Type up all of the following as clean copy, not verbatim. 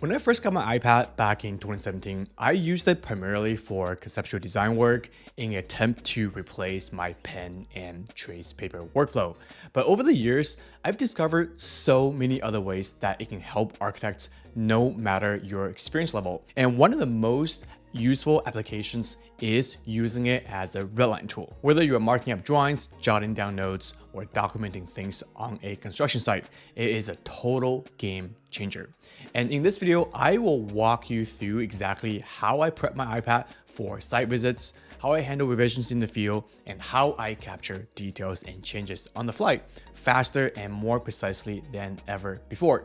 When I first got my iPad back in 2017, I used it primarily for conceptual design work in an attempt to replace my pen and trace paper workflow. But over the years, I've discovered so many other ways that it can help architects no matter your experience level. And one of the most useful applications is using it as a redline tool. Whether you're marking up drawings, jotting down notes, or documenting things on a construction site, it is a total game changer. And in this video, I will walk you through exactly how I prep my iPad for site visits, how I handle revisions in the field, and how I capture details and changes on the fly faster and more precisely than ever before.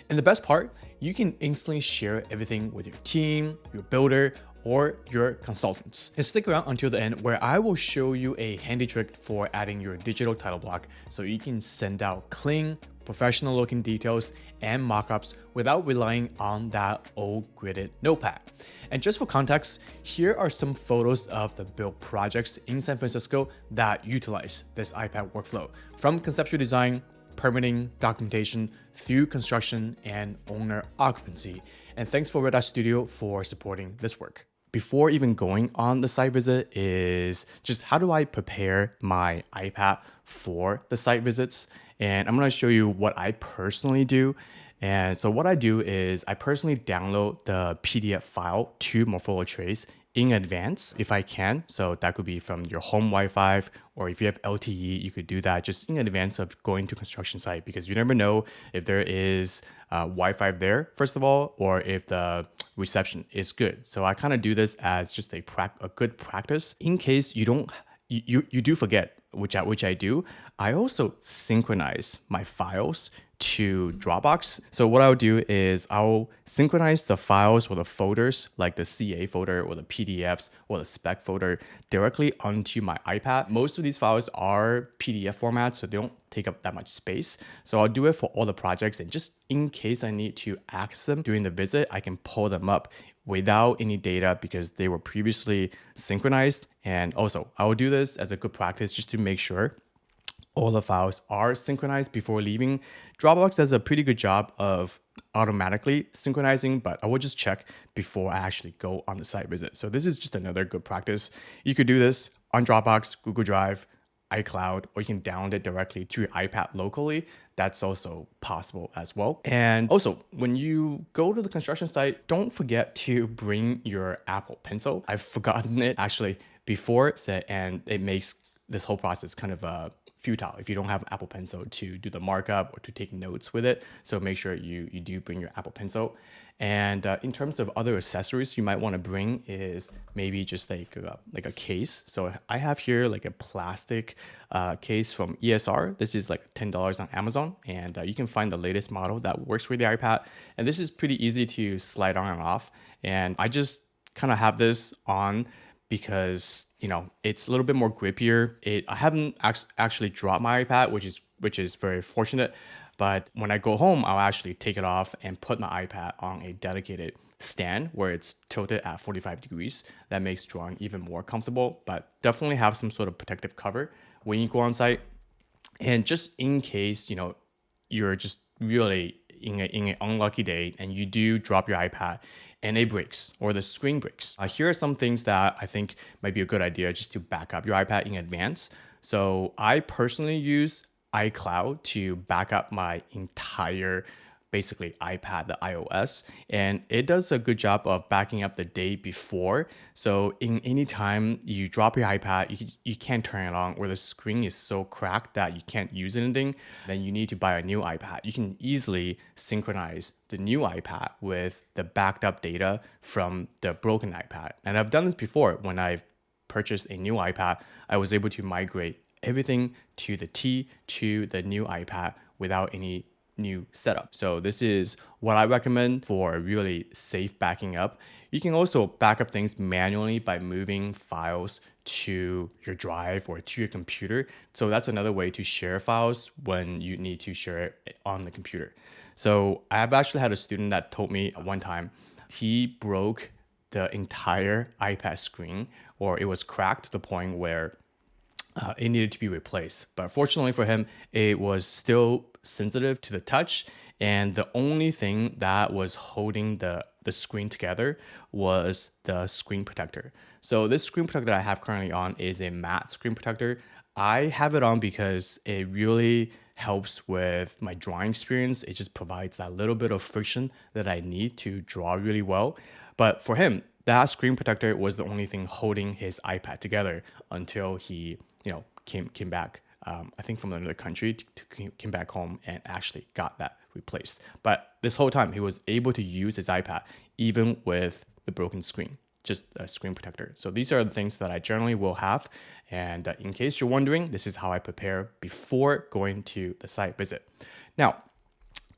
And the best part, you can instantly share everything with your team, your builder, or your consultants. And stick around until the end where I will show you a handy trick for adding your digital title block so you can send out clean, professional looking details and mockups without relying on that old gridded notepad. And just for context, here are some photos of the build projects in San Francisco that utilize this iPad workflow, from conceptual design, permitting, documentation, through construction and owner occupancy. And thanks for Red Dot Studio for supporting this work. Before even going on the site visit is just how do I prepare my iPad for the site visits? And I'm gonna show you what I personally do. And so what I do is I personally download the PDF file to Morphola Trace in advance if I can. So that could be from your home Wi-Fi, or if you have LTE, you could do that just in advance of going to construction site, because you never know if there is Wi-Fi there, first of all, or if the reception is good. So I kind of do this as just a good practice in case you don't you do forget, which I do. I also synchronize my files to Dropbox. So what I'll do is I'll synchronize the files or the folders, like the CA folder or the PDFs or the spec folder, directly onto my iPad. Most of these files are PDF formats, so they don't take up that much space. So I'll do it for all the projects, and just in case I need to access them during the visit, I can pull them up without any data because they were previously synchronized. And also I will do this as a good practice just to make sure all the files are synchronized before leaving. Dropbox does a pretty good job of automatically synchronizing, but I will just check before I actually go on the site visit. So this is just another good practice. You could do this on Dropbox, Google Drive, iCloud, or you can download it directly to your iPad locally. That's also possible as well. And also, when you go to the construction site, don't forget to bring your Apple Pencil. I've forgotten it actually before, and it makes this whole process kind of futile if you don't have an Apple Pencil to do the markup or to take notes with it. So make sure you do bring your Apple Pencil. And in terms of other accessories you might want to bring is maybe just like a case. So I have here like a plastic case from ESR. This is like $10 on Amazon, and you can find the latest model that works with the iPad. And this is pretty easy to slide on and off. And I just kind of have this on because, you know, it's a little bit more grippier. I haven't actually dropped my iPad, which is very fortunate. But when I go home, I'll actually take it off and put my iPad on a dedicated stand where it's tilted at 45 degrees. That makes drawing even more comfortable, but definitely have some sort of protective cover when you go on site. And just in case, you know, you're just really in an unlucky day and you do drop your iPad and it breaks or the screen breaks. Here are some things that I think might be a good idea just to back up your iPad in advance. So I personally use iCloud to back up my entire basically iPad, the iOS, and it does a good job of backing up the day before. So in any time you drop your iPad, you can't turn it on, or the screen is so cracked that you can't use anything, then you need to buy a new iPad. You can easily synchronize the new iPad with the backed up data from the broken iPad. And I've done this before. When I've purchased a new iPad, I was able to migrate everything to the new iPad without any new setup. So this is what I recommend for a really safe backing up. You can also back up things manually by moving files to your drive or to your computer. So that's another way to share files when you need to share it on the computer. So I've actually had a student that told me one time he broke the entire iPad screen, or it was cracked to the point where it needed to be replaced. But fortunately for him, it was still sensitive to the touch, And the only thing that was holding the screen together was the screen protector. So this screen protector that I have currently on is a matte screen protector. I have it on because it really helps with my drawing experience. It just provides that little bit of friction that I need to draw really well. But for him, that screen protector was the only thing holding his iPad together until he, came back. I think from another country came back home and actually got that replaced. But this whole time, he was able to use his iPad even with the broken screen, just a screen protector. So these are the things that I generally will have. And in case you're wondering, this is how I prepare before going to the site visit. Now,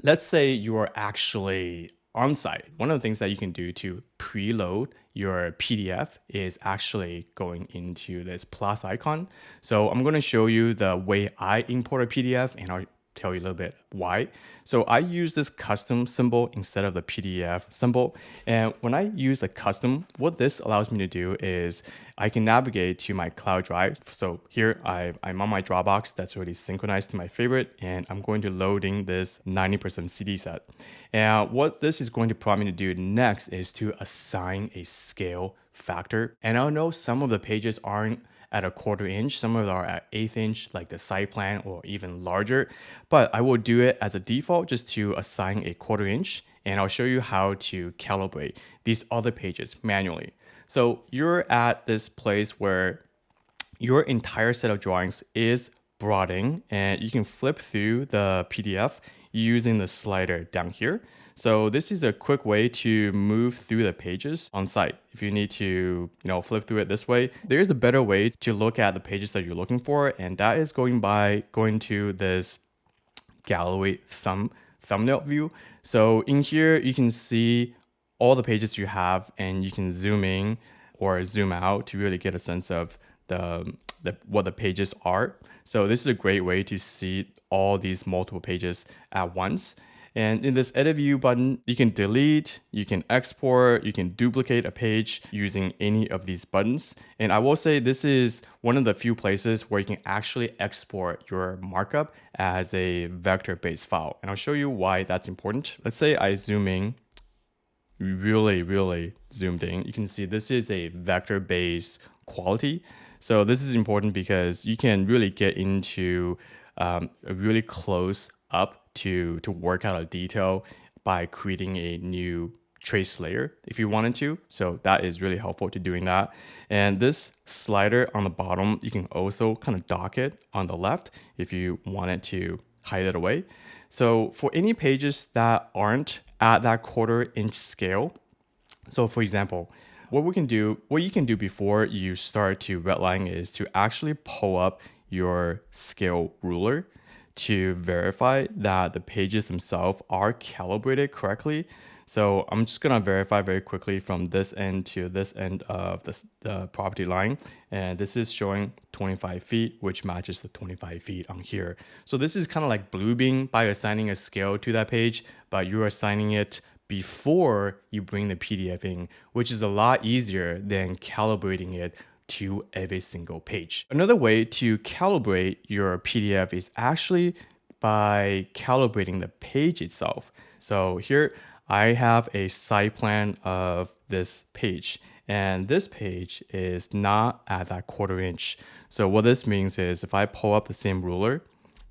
let's say you are actually on site. One of the things that you can do to preload your PDF is actually going into this plus icon. So I'm going to show you the way I import a PDF, and I'll tell you a little bit why. So I use this custom symbol instead of the PDF symbol. And when I use the custom, what this allows me to do is I can navigate to my cloud drive. So here I'm on my Dropbox that's already synchronized to my favorite, and I'm going to loading this 90% CD set. And what this is going to prompt me to do next is to assign a scale factor. And I know some of the pages aren't at a 1/4 inch, some of them are at 1/8 inch, like the site plan, or even larger. But I will do it as a default just to assign a 1/4 inch, and I'll show you how to calibrate these other pages manually. So you're at this place where your entire set of drawings is brought in, and you can flip through the PDF using the slider down here. So this is a quick way to move through the pages on site. If you need to, flip through it this way, there is a better way to look at the pages that you're looking for, and that is going to this gallery thumbnail view. So in here, you can see all the pages you have, and you can zoom in or zoom out to really get a sense of what the pages are. So this is a great way to see all these multiple pages at once. And in this edit view button, you can delete, you can export, you can duplicate a page using any of these buttons. And I will say this is one of the few places where you can actually export your markup as a vector-based file. And I'll show you why that's important. Let's say I zoom in, really zoomed in. You can see this is a vector-based quality. So this is important because you can really get into a really close up to work out a detail by creating a new trace layer if you wanted to. So that is really helpful to doing that. And this slider on the bottom, you can also kind of dock it on the left if you wanted to hide it away. So for any pages that aren't at that 1/4 inch scale, so for example, what you can do before you start to redline is to actually pull up your scale ruler to verify that the pages themselves are calibrated correctly. So I'm just gonna verify very quickly from this end to this end of the property line. And this is showing 25 feet, which matches the 25 feet on here. So this is kind of like Bluebeam by assigning a scale to that page, but you're assigning it before you bring the PDF in, which is a lot easier than calibrating it to every single page. Another way to calibrate your PDF is actually by calibrating the page itself. So here I have a site plan of this page, and this page is not at that 1/4 inch. So what this means is if I pull up the same ruler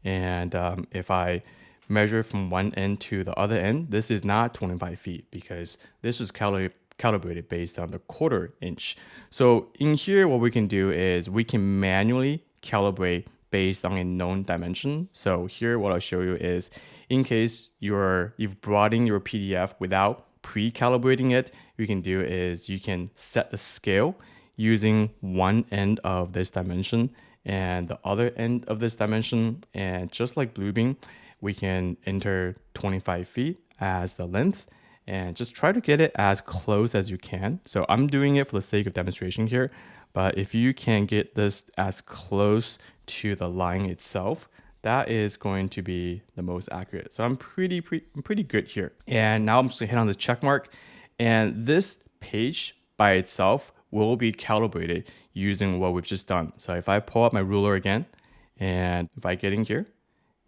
and if I measure from one end to the other end, this is not 25 feet because this was calibrated based on the 1/4 inch. So in here, what we can do is we can manually calibrate based on a known dimension. So here, what I'll show you is in case you've brought in your PDF without pre-calibrating it, you can do is you can set the scale using one end of this dimension and the other end of this dimension. And just like Bluebeam, we can enter 25 feet as the length and just try to get it as close as you can. So I'm doing it for the sake of demonstration here, but if you can get this as close to the line itself, that is going to be the most accurate. So I'm pretty good here. And now I'm just gonna hit on the check mark, and this page by itself will be calibrated using what we've just done. So if I pull up my ruler again, and if I get in here,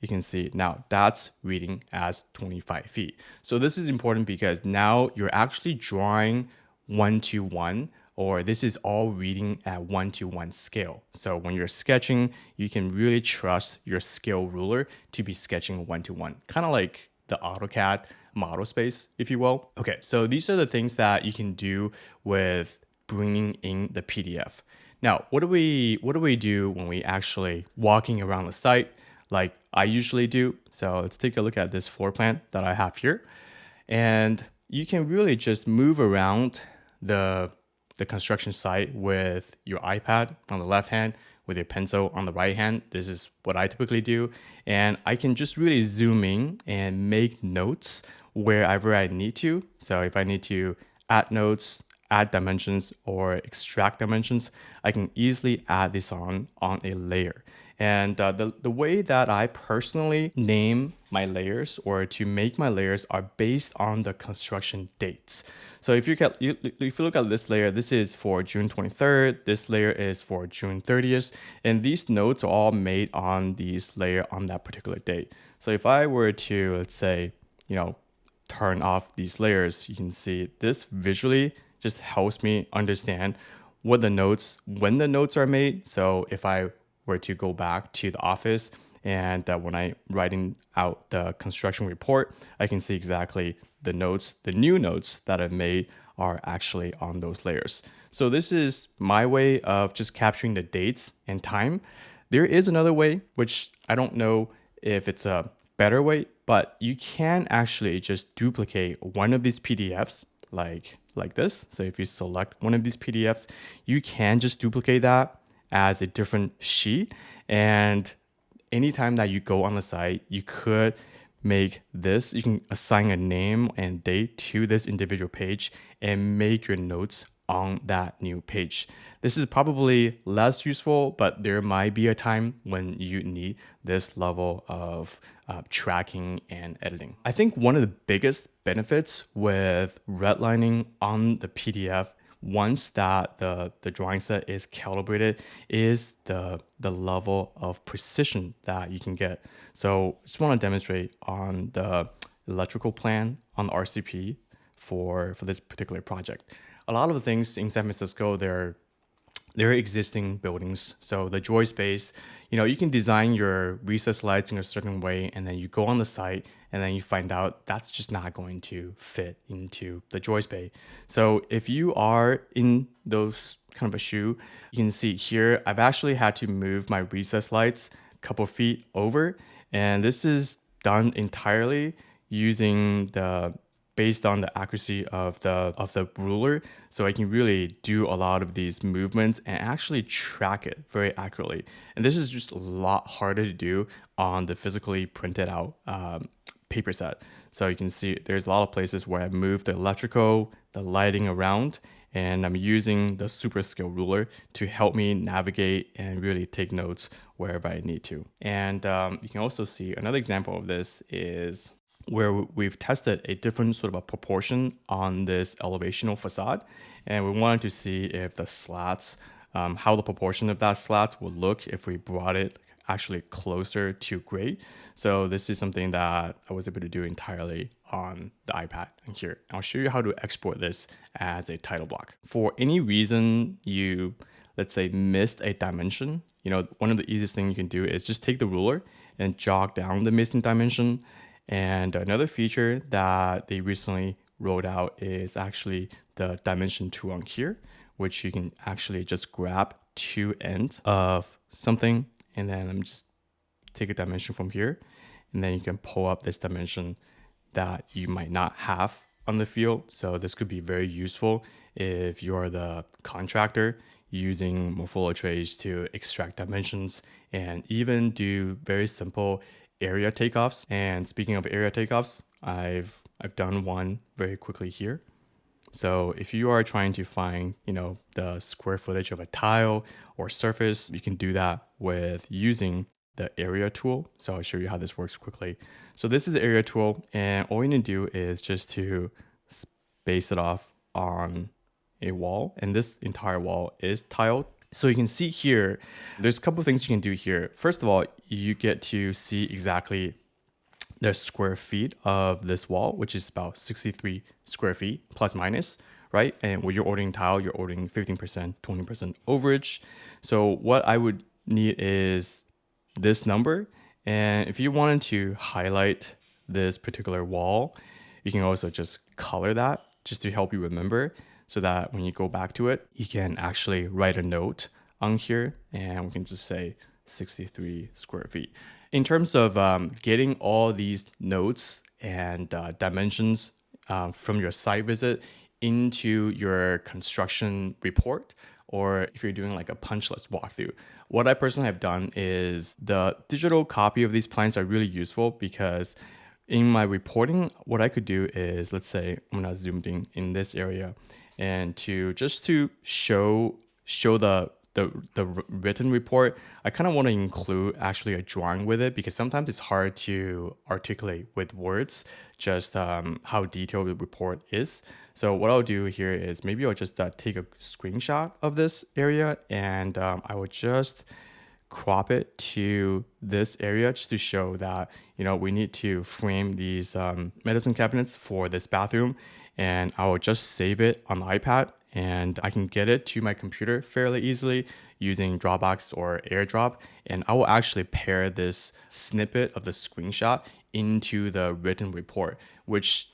you can see now that's reading as 25 feet. So this is important because now you're actually drawing 1:1, or this is all reading at 1:1 scale. So when you're sketching, you can really trust your scale ruler to be sketching 1:1, kind of like the AutoCAD model space, if you will. Okay, so these are the things that you can do with bringing in the PDF. Now, what do we do when we actually walking around the site like I usually do? So let's take a look at this floor plan that I have here. And you can really just move around the construction site with your iPad on the left hand, with your pencil on the right hand. This is what I typically do. And I can just really zoom in and make notes wherever I need to. So if I need to add notes, add dimensions, or extract dimensions, I can easily add this on a layer. And the way that I personally name my layers, or to make my layers, are based on the construction dates. So if you look at this layer, this is for June 23rd, this layer is for June 30th, and these notes are all made on these layer on that particular date. So if I were to, let's say, turn off these layers, you can see this visually just helps me understand when the notes are made. So if I were to go back to the office and when I writing out the construction report, I can see exactly the new notes that I've made are actually on those layers. So this is my way of just capturing the dates and time. There is another way, which I don't know if it's a better way, but you can actually just duplicate one of these PDFs like this. So if you select one of these PDFs, you can just duplicate that as a different sheet. And anytime that you go on the site, you could make this, you can assign a name and date to this individual page and make your notes on that new page. This is probably less useful, but there might be a time when you need this level of tracking and editing. I think one of the biggest benefits with redlining on the PDF, once that the drawing set is calibrated, is the level of precision that you can get. So just want to demonstrate on the electrical plan on the RCP for this particular project. A lot of the things in San Francisco, they're existing buildings. So the joy space, you can design your recess lights in a certain way, and then you go on the site and then you find out that's just not going to fit into the joy space. So if you are in those kind of a shoe, you can see here, I've actually had to move my recess lights a couple feet over. And this is done entirely using based on the accuracy of the ruler. So I can really do a lot of these movements and actually track it very accurately. And this is just a lot harder to do on the physically printed out paper set. So you can see there's a lot of places where I move the electrical, the lighting around, and I'm using the super scale ruler to help me navigate and really take notes wherever I need to. And you can also see another example of this is where we've tested a different sort of a proportion on this elevational facade. And we wanted to see if the slats, how the proportion of that slats would look if we brought it actually closer to grade. So this is something that I was able to do entirely on the iPad. And here, I'll show you how to export this as a title block. For any reason you, let's say, missed a dimension, one of the easiest things you can do is just take the ruler and jog down the missing dimension. And another feature that they recently rolled out is actually the dimension tool on here, which you can actually just grab two ends of something, and then just take a dimension from here, and then you can pull up this dimension that you might not have on the field. So this could be very useful if you're the contractor using Morpholo trays to extract dimensions and even do very simple area takeoffs. And speaking of area takeoffs, I've done one very quickly here. So if you are trying to find, the square footage of a tile or surface, you can do that with using the area tool. So I'll show you how this works quickly. So this is the area tool, and all you need to do is just to space it off on a wall. And this entire wall is tiled. So you can see here, there's a couple of things you can do here. First of all, you get to see exactly the square feet of this wall, which is about 63 square feet plus minus, right? And when you're ordering tile, you're ordering 15%, 20% overage. So what I would need is this number. And if you wanted to highlight this particular wall, you can also just color that just to help you remember, so that when you go back to it, you can actually write a note on here, and we can just say 63 square feet. In terms of getting all these notes and dimensions from your site visit into your construction report, or if you're doing like a punch list walkthrough, what I personally have done is the digital copy of these plans are really useful, because in my reporting, what I could do is, let's say I'm gonna zoom in this area, and to show the written report, I kind of want to include actually a drawing with it, because sometimes it's hard to articulate with words just how detailed the report is. So what I'll do here is maybe I'll just take a screenshot of this area, and I will just crop it to this area just to show that, we need to frame these medicine cabinets for this bathroom. And I will just save it on the iPad, and I can get it to my computer fairly easily using Dropbox or AirDrop. And I will actually pair this snippet of the screenshot into the written report, which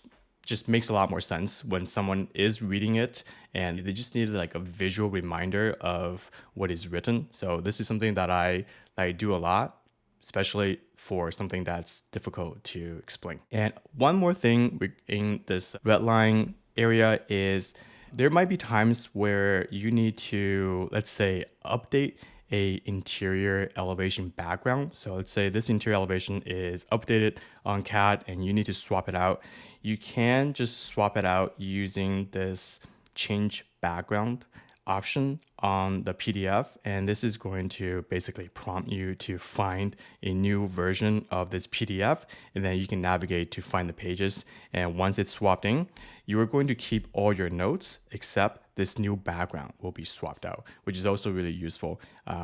just makes a lot more sense when someone is reading it and they just need like a visual reminder of what is written. So this is something that I do a lot, especially for something that's difficult to explain. And one more thing in this red line area is there might be times where you need to, let's say, update a interior elevation background. So let's say this interior elevation is updated on CAD and you need to swap it out. You can just swap it out using this change background option on the PDF, and this is going to basically prompt you to find a new version of this PDF, and then you can navigate to find the pages. And once it's swapped in, you are going to keep all your notes except this new background will be swapped out, which is also really useful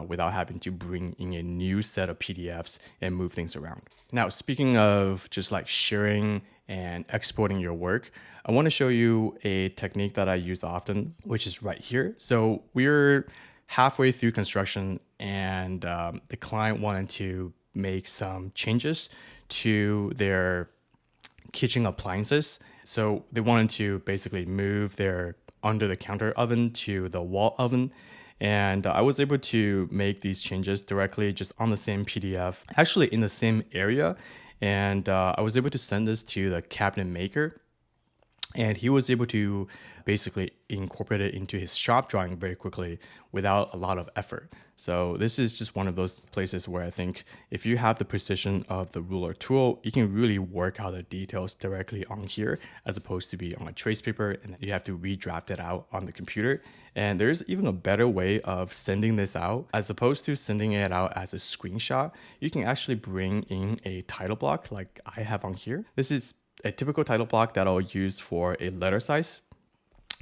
without having to bring in a new set of PDFs and move things around. Now, speaking of just like sharing and exporting your work, I want to show you a technique that I use often, which is right here. So we're halfway through construction, and the client wanted to make some changes to their kitchen appliances. So they wanted to basically move their under the counter oven to the wall oven. And I was able to make these changes directly just on the same PDF, actually in the same area. And I was able to send this to the cabinet maker, and he was able to basically incorporate it into his shop drawing very quickly without a lot of effort. So this is just one of those places where I think if you have the precision of the ruler tool, you can really work out the details directly on here, as opposed to be on a trace paper and you have to redraft it out on the computer. And there's even a better way of sending this out. As opposed to sending it out as a screenshot, you can actually bring in a title block like I have on here. This is a typical title block that I'll use for a letter size.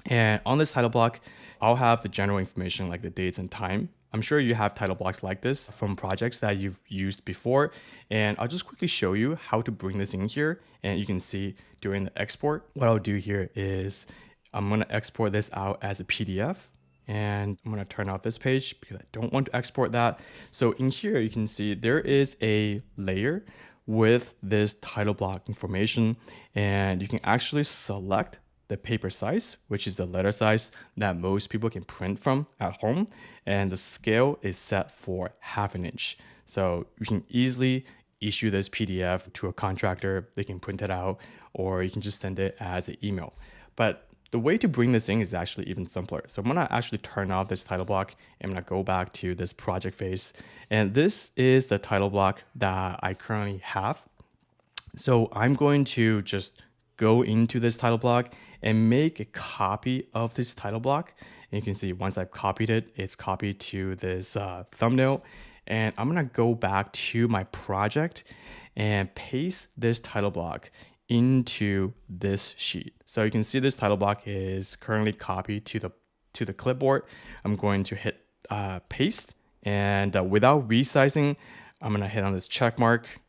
And on this title block, I'll have the general information like the dates and time. I'm sure you have title blocks like this from projects that you've used before. And I'll just quickly show you how to bring this in here. And you can see during the export, what I'll do here is I'm going to export this out as a PDF. And I'm going to turn off this page because I don't want to export that. So in here, you can see there is a layer with this title block information, and you can actually select the paper size, which is the letter size that most people can print from at home, and the scale is set for 1/2 inch. So you can easily issue this PDF to a contractor, they can print it out, or you can just send it as an email. But the way to bring this in is actually even simpler. So I'm gonna actually turn off this title block. I'm gonna go back to this project phase. And this is the title block that I currently have. So I'm going to just go into this title block and make a copy of this title block. And you can see once I've copied it, it's copied to this thumbnail. And I'm gonna go back to my project and paste this title block into this sheet. So you can see this title block is currently copied to the clipboard. I'm going to hit paste, and without resizing, I'm gonna hit on this check mark.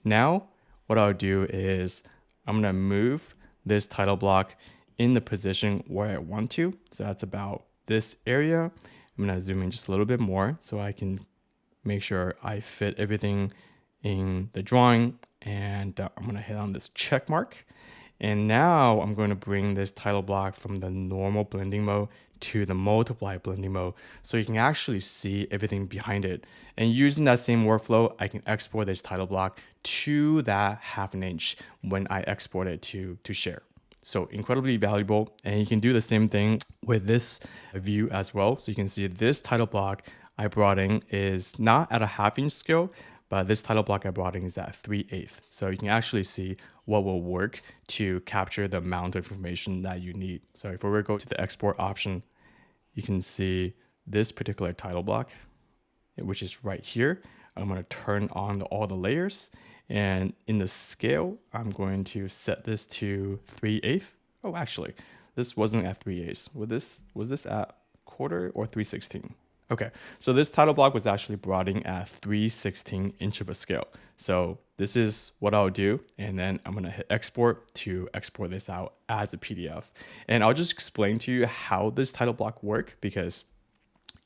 Now, what I'll do is I'm gonna move this title block in the position where I want to. So that's about this area. I'm gonna zoom in just a little bit more so I can make sure I fit everything in the drawing. And I'm gonna hit on this check mark. And now I'm going to bring this title block from the normal blending mode to the multiply blending mode so you can actually see everything behind it. And using that same workflow, I can export this title block to that 1/2 inch when I export it to share. So incredibly valuable. And you can do the same thing with this view as well. So you can see this title block I brought in is not at a 1/2 inch scale, but this title block I brought in is at 3/8. So you can actually see what will work to capture the amount of information that you need. So if we were to go to the export option, you can see this particular title block, which is right here. I'm going to turn on all the layers, and in the scale, I'm going to set this to 3/8. Oh, actually, this wasn't at 3/8. Was this at 1/4 or 3/16? Okay, so this title block was actually brought in at 3/16 inch of a scale. So this is what I'll do. And then I'm gonna hit export to export this out as a PDF. And I'll just explain to you how this title block works, because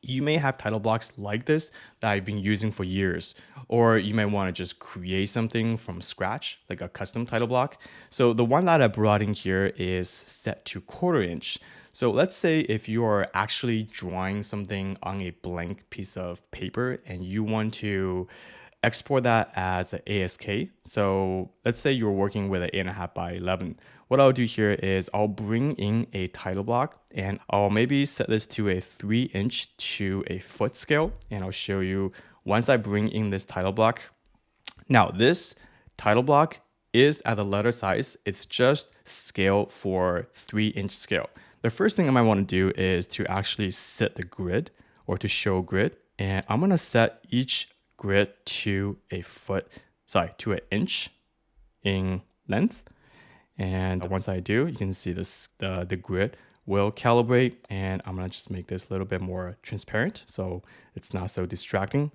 you may have title blocks like this that I've been using for years, or you may want to just create something from scratch, like a custom title block. So the one that I brought in here is set to 1/4 inch. So let's say if you are actually drawing something on a blank piece of paper and you want to export that as an ASK. So let's say you're working with an 8.5 by 11. What I'll do here is I'll bring in a title block and I'll maybe set this to a 3" to a foot scale. And I'll show you once I bring in this title block. Now this title block is at the letter size. It's just scale for 3" scale. The first thing I might want to do is to actually set the grid or to show grid. And I'm going to set each grid to to an inch in length. And once I do, you can see this the grid will calibrate, and I'm gonna just make this a little bit more transparent so it's not so distracting.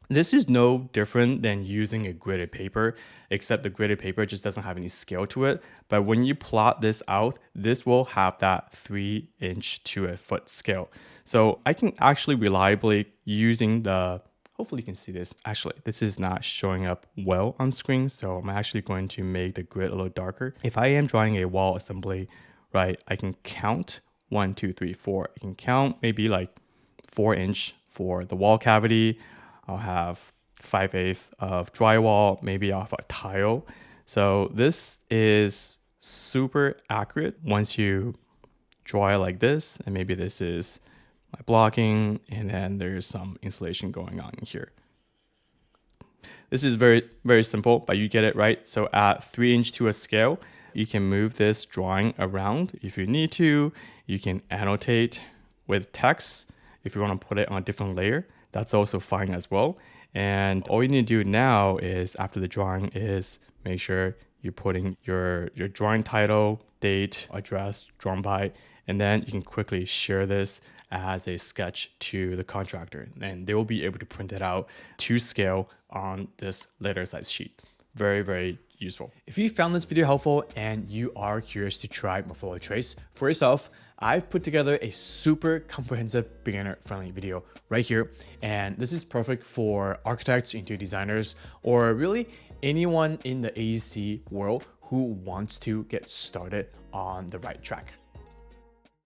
This is no different than using a gridded paper, except the gridded paper just doesn't have any scale to it. But when you plot this out, this will have that 3" to a foot scale. So I can actually reliably using hopefully you can see this. Actually, this is not showing up well on screen, so I'm actually going to make the grid a little darker. If I am drawing a wall assembly, right, I can count 1, 2, 3, 4. I can count maybe like 4" for the wall cavity. I'll have 5/8 of drywall, maybe off a tile. So this is super accurate once you draw it like this, and maybe this is my blocking, and then there's some insulation going on here. This is very, very simple, but you get it right. So at 3" to a scale, you can move this drawing around if you need to. You can annotate with text. If you want to put it on a different layer, that's also fine as well. And all you need to do now is, after the drawing, is make sure you're putting your drawing title, date, address, drawn by, and then you can quickly share this as a sketch to the contractor, and they will be able to print it out to scale on this letter size sheet. Very, very useful. If you found this video helpful and you are curious to try Morphola Trace for yourself, I've put together a super comprehensive beginner-friendly video right here. And this is perfect for architects, interior designers, or really anyone in the AEC world who wants to get started on the right track.